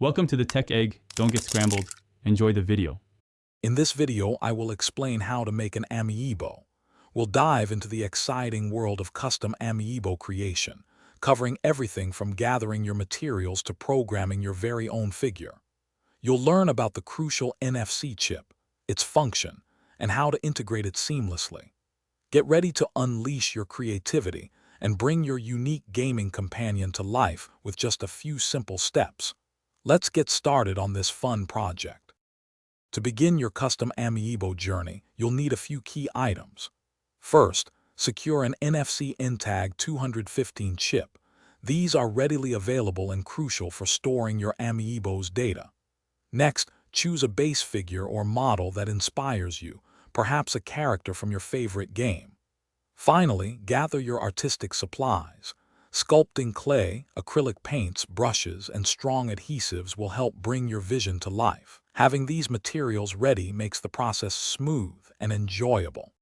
Welcome to the Tech Egg. Don't get scrambled. Enjoy the video. In this video, I will explain how to make an Amiibo. We'll dive into the exciting world of custom Amiibo creation, covering everything from gathering your materials to programming your very own figure. You'll learn about the crucial NFC chip, its function, and how to integrate it seamlessly. Get ready to unleash your creativity and bring your unique gaming companion to life with just a few simple steps. Let's get started on this fun project. To begin your custom Amiibo journey, you'll need a few key items. First, secure an NFC Intag 215 chip. These are readily available and crucial for storing your Amiibo's data. Next, choose a base figure or model that inspires you, perhaps a character from your favorite game. Finally, gather your artistic supplies. Sculpting clay, acrylic paints, brushes, and strong adhesives will help bring your vision to life. Having these materials ready makes the process smooth and enjoyable.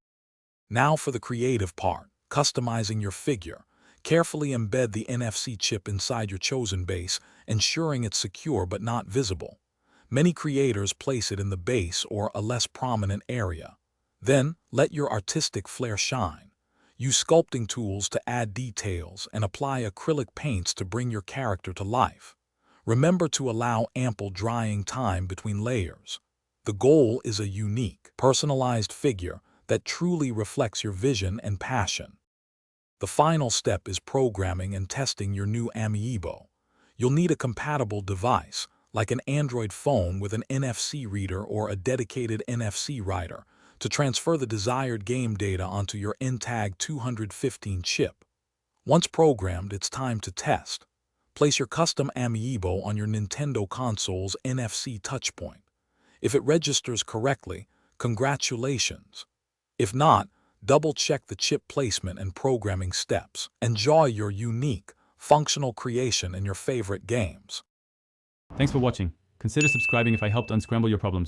Now for the creative part, customizing your figure. Carefully embed the NFC chip inside your chosen base, ensuring it's secure but not visible. Many creators place it in the base or a less prominent area. Then, let your artistic flair shine. Use sculpting tools to add details and apply acrylic paints to bring your character to life. Remember to allow ample drying time between layers. The goal is a unique, personalized figure that truly reflects your vision and passion. The final step is programming and testing your new Amiibo. You'll need a compatible device, like an Android phone with an NFC reader or a dedicated NFC writer, to transfer the desired game data onto your Intag 215 chip. Once programmed, it's time to test. Place your custom Amiibo on your Nintendo console's NFC touchpoint. If it registers correctly, congratulations. If not, double-check the chip placement and programming steps. Enjoy your unique, functional creation in your favorite games. Thanks for watching. Consider subscribing if I helped unscramble your problems.